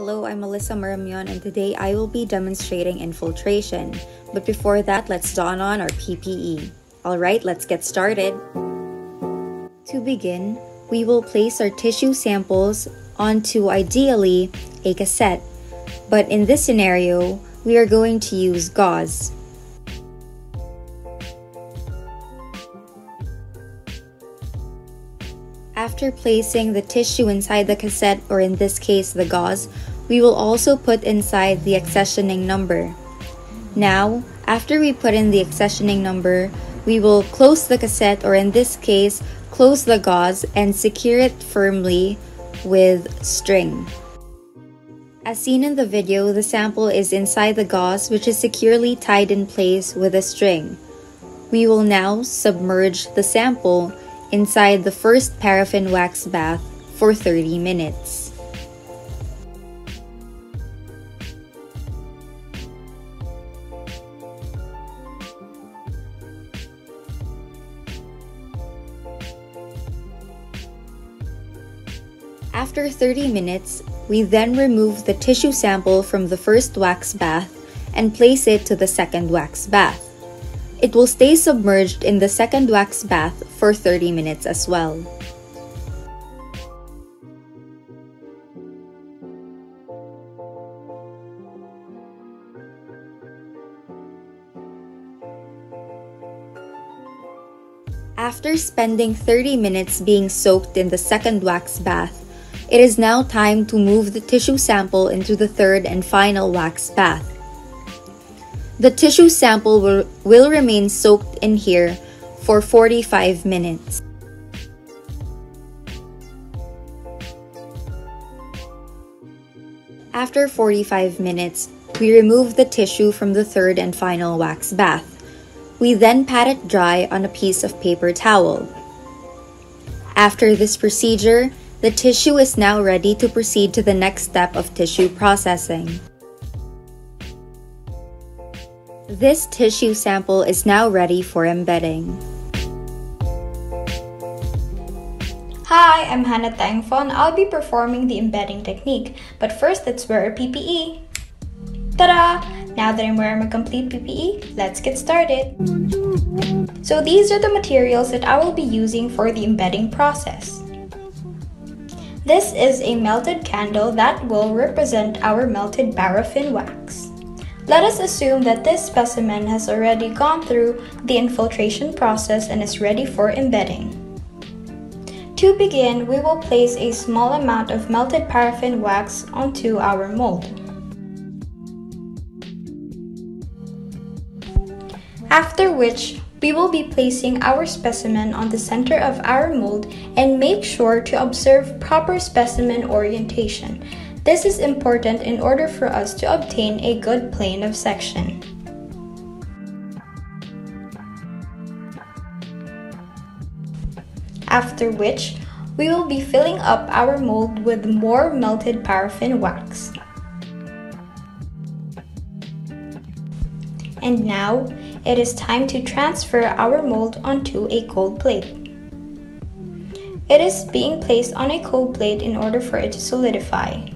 Hello, I'm Alyssa Maramion, and today I will be demonstrating infiltration. But before that, let's don on our PPE. Alright, let's get started. To begin, we will place our tissue samples onto, ideally, a cassette. But in this scenario, we are going to use gauze. After placing the tissue inside the cassette, or in this case the gauze, we will also put inside the accessioning number. Now, after we put in the accessioning number, we will close the cassette, or in this case, close the gauze and secure it firmly with string. As seen in the video, the sample is inside the gauze, which is securely tied in place with a string. We will now submerge the sample inside the first paraffin wax bath for 30 minutes. After 30 minutes, we then remove the tissue sample from the first wax bath and place it to the second wax bath. It will stay submerged in the second wax bath for 30 minutes as well. After spending 30 minutes being soaked in the second wax bath, it is now time to move the tissue sample into the third and final wax bath. The tissue sample will remain soaked in here for 45 minutes. After 45 minutes, we remove the tissue from the third and final wax bath. We then pat it dry on a piece of paper towel. After this procedure, the tissue is now ready to proceed to the next step of tissue processing. This tissue sample is now ready for embedding. Hi, I'm Hannah Eng Fo, and I'll be performing the embedding technique. But first, let's wear our PPE. Ta-da! Now that I'm wearing my complete PPE, let's get started. So these are the materials that I will be using for the embedding process. This is a melted candle that will represent our melted paraffin wax. Let us assume that this specimen has already gone through the infiltration process and is ready for embedding. To begin, we will place a small amount of melted paraffin wax onto our mold. After which, we will be placing our specimen on the center of our mold and make sure to observe proper specimen orientation. This is important in order for us to obtain a good plane of section. After which, we will be filling up our mold with more melted paraffin wax. And now, it is time to transfer our mold onto a cold plate. It is being placed on a cold plate in order for it to solidify.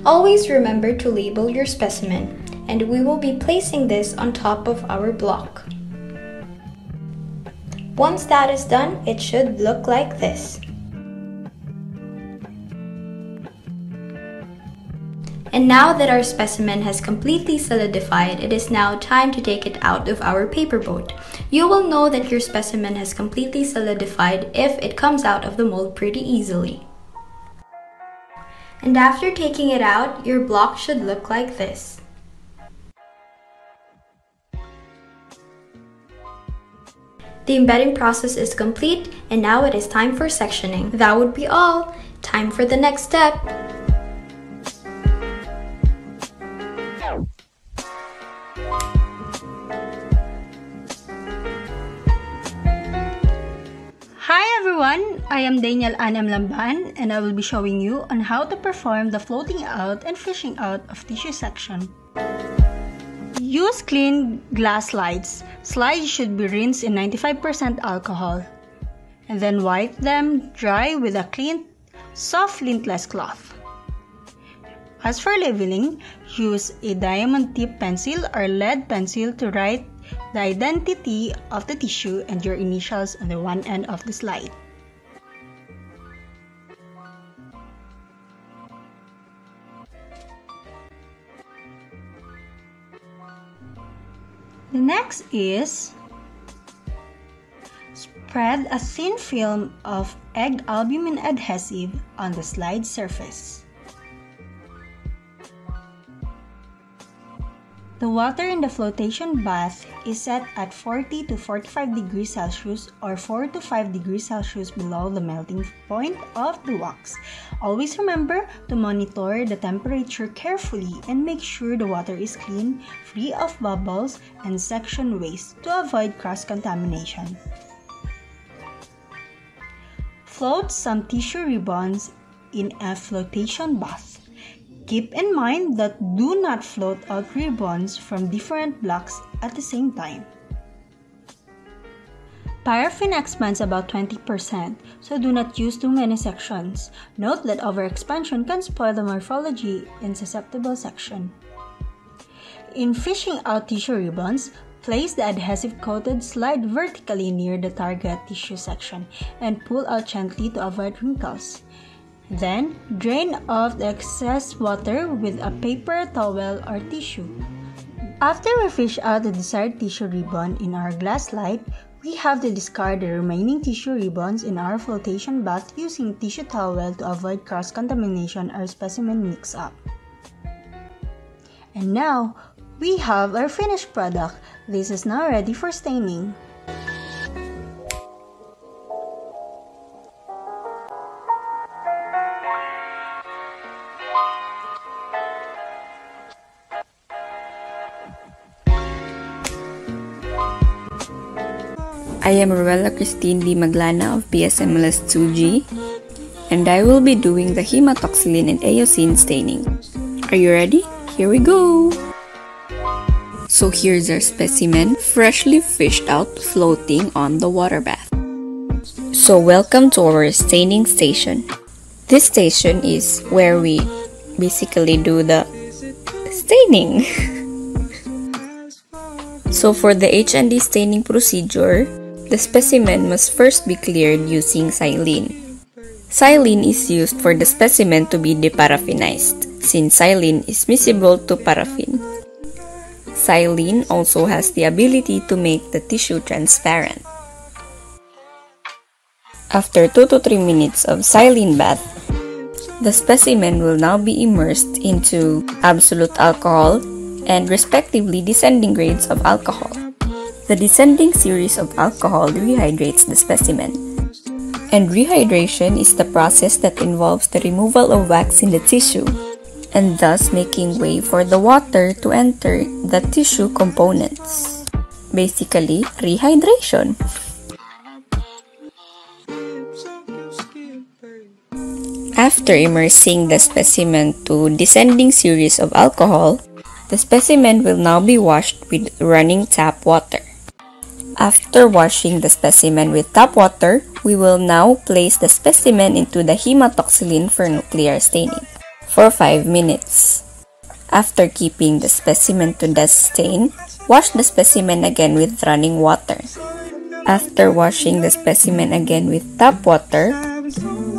Always remember to label your specimen, and we will be placing this on top of our block. Once that is done, it should look like this. And now that our specimen has completely solidified, it is now time to take it out of our paper boat. You will know that your specimen has completely solidified if it comes out of the mold pretty easily. And after taking it out, your block should look like this. The embedding process is complete, and now it is time for sectioning. That would be all. Time for the next step. Hi everyone, I am Danielle Lamban, and I will be showing you on how to perform the floating out and fishing out of tissue section. Use clean glass slides. Slides should be rinsed in 95% alcohol. and then wipe them dry with a clean, soft lintless cloth. As for labeling, use a diamond tip pencil or lead pencil to write the identity of the tissue and your initials on the one end of the slide. The next is spread a thin film of egg albumin adhesive on the slide surface. The water in the flotation bath is set at 40 to 45 degrees Celsius or 4 to 5 degrees Celsius below the melting point of the wax. Always remember to monitor the temperature carefully and make sure the water is clean, free of bubbles and section waste to avoid cross-contamination. Float some tissue ribbons in a flotation bath. Keep in mind that do not float out ribbons from different blocks at the same time. Paraffin expands about 20%, so do not use too many sections. Note that overexpansion can spoil the morphology in susceptible section. In fishing out tissue ribbons, place the adhesive-coated slide vertically near the target tissue section and pull out gently to avoid wrinkles. Then, drain off the excess water with a paper towel or tissue. After we fish out the desired tissue ribbon in our glass slide, we have to discard the remaining tissue ribbons in our flotation bath using tissue towel to avoid cross-contamination or specimen mix-up. And now, we have our finished product. This is now ready for staining. I am Rouella Christine D. Maglana of BSMLS 2G, and I will be doing the hematoxylin and eosin staining. Are you ready? Here we go! So here's our specimen, freshly fished out, floating on the water bath. So welcome to our staining station. This station is where we basically do the staining. So for the H&D staining procedure, the specimen must first be cleared using silene. Silene is used for the specimen to be deparaffinized, since silene is miscible to paraffin. Silene also has the ability to make the tissue transparent. After 2 to 3 minutes of silene bath, the specimen will now be immersed into absolute alcohol and respectively descending grades of alcohol. The descending series of alcohol rehydrates the specimen. And rehydration is the process that involves the removal of wax in the tissue, and thus making way for the water to enter the tissue components. Basically, rehydration. After immersing the specimen to descending series of alcohol, the specimen will now be washed with running tap water. After washing the specimen with tap water, we will now place the specimen into the hematoxylin for nuclear staining for 5 minutes. After keeping the specimen to dust stain, wash the specimen again with running water. After washing the specimen again with tap water,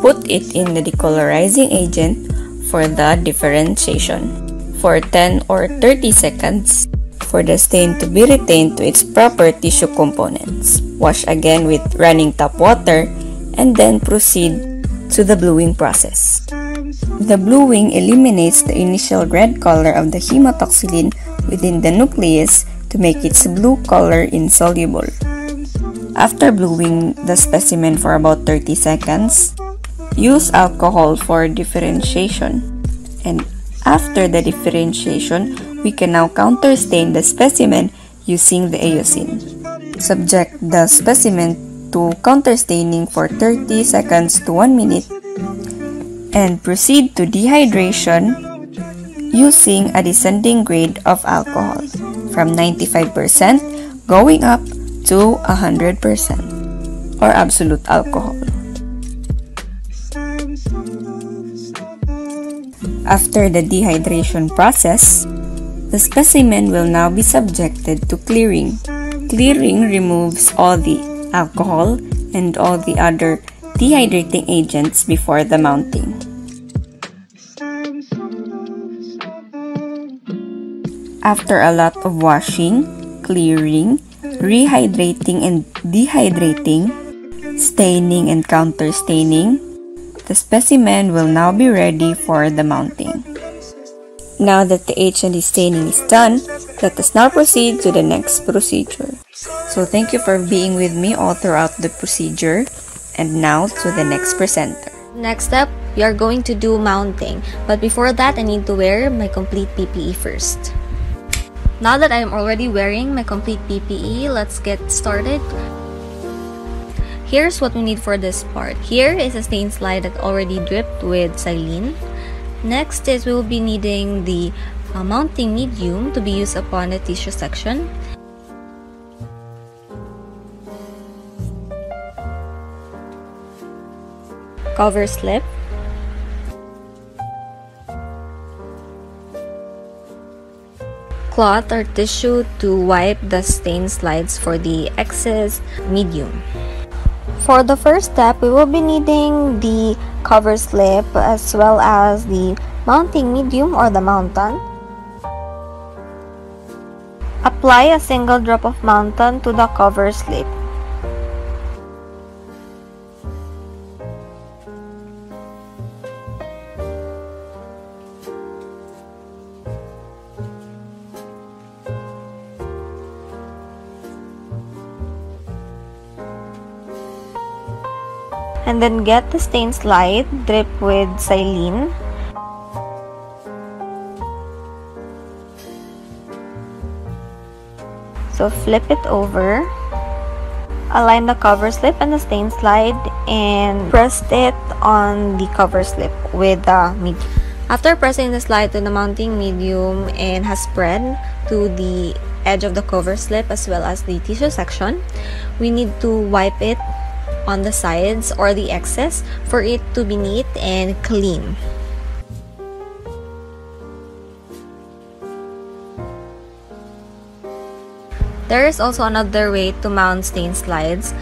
put it in the decolorizing agent for the differentiation for 10 or 30 seconds for the stain to be retained to its proper tissue components. Wash again with running tap water and then proceed to the bluing process. The bluing eliminates the initial red color of the hematoxylin within the nucleus to make its blue color insoluble. After bluing the specimen for about 30 seconds, use alcohol for differentiation, and after the differentiation, we can now counterstain the specimen using the eosin. Subject the specimen to counterstaining for 30 seconds to 1 minute and proceed to dehydration using a descending grade of alcohol from 95% going up to 100%. or absolute alcohol. After the dehydration process, the specimen will now be subjected to clearing. Clearing removes all the alcohol and all the other dehydrating agents before the mounting. After a lot of washing, clearing, rehydrating and dehydrating, staining and counterstaining, the specimen will now be ready for the mounting. Now that the H&D staining is done, let us now proceed to the next procedure. So thank you for being with me all throughout the procedure. And now to the next presenter. Next up, we are going to do mounting. But before that, I need to wear my complete PPE first. Now that I am already wearing my complete PPE, let's get started. Here's what we need for this part. Here is a stain slide that already dripped with saline. Next is we will be needing the mounting medium to be used upon the tissue section. Cover slip. Cloth or tissue to wipe the stain slides for the excess medium. For the first step, we will be needing the cover slip as well as the mounting medium or the mountant. Apply a single drop of mountant to the cover slip. And then get the stain slide, drip with saline. So flip it over. Align the cover slip and the stain slide and press it on the cover slip with the medium. After pressing the slide to the mounting medium and has spread to the edge of the cover slip as well as the tissue section, we need to wipe it on the sides or the excess for it to be neat and clean. There is also another way to mount stain slides,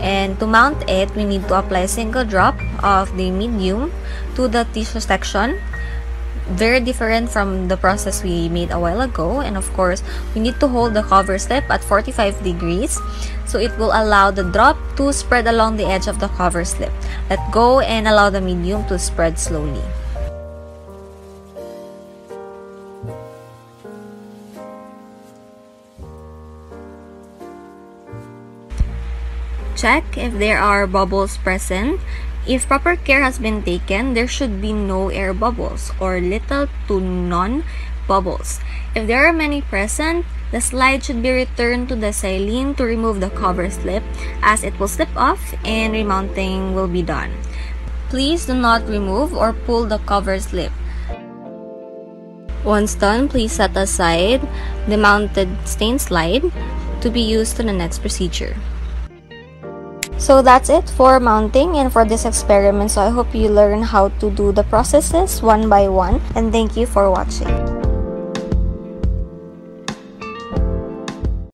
and to mount it we need to apply a single drop of the medium to the tissue section. Very different from the process we made a while ago, and of course we need to hold the cover slip at 45 degrees so it will allow the drop to spread along the edge of the cover slip. Let go and allow the medium to spread slowly. Check if there are bubbles present. If proper care has been taken, there should be no air bubbles or little to none bubbles. If there are many present, the slide should be returned to the saline to remove the cover slip, as it will slip off and remounting will be done. Please do not remove or pull the cover slip. Once done, please set aside the mounted stain slide to be used to the next procedure. So that's it for mounting and for this experiment. So I hope you learn how to do the processes one by one, and thank you for watching.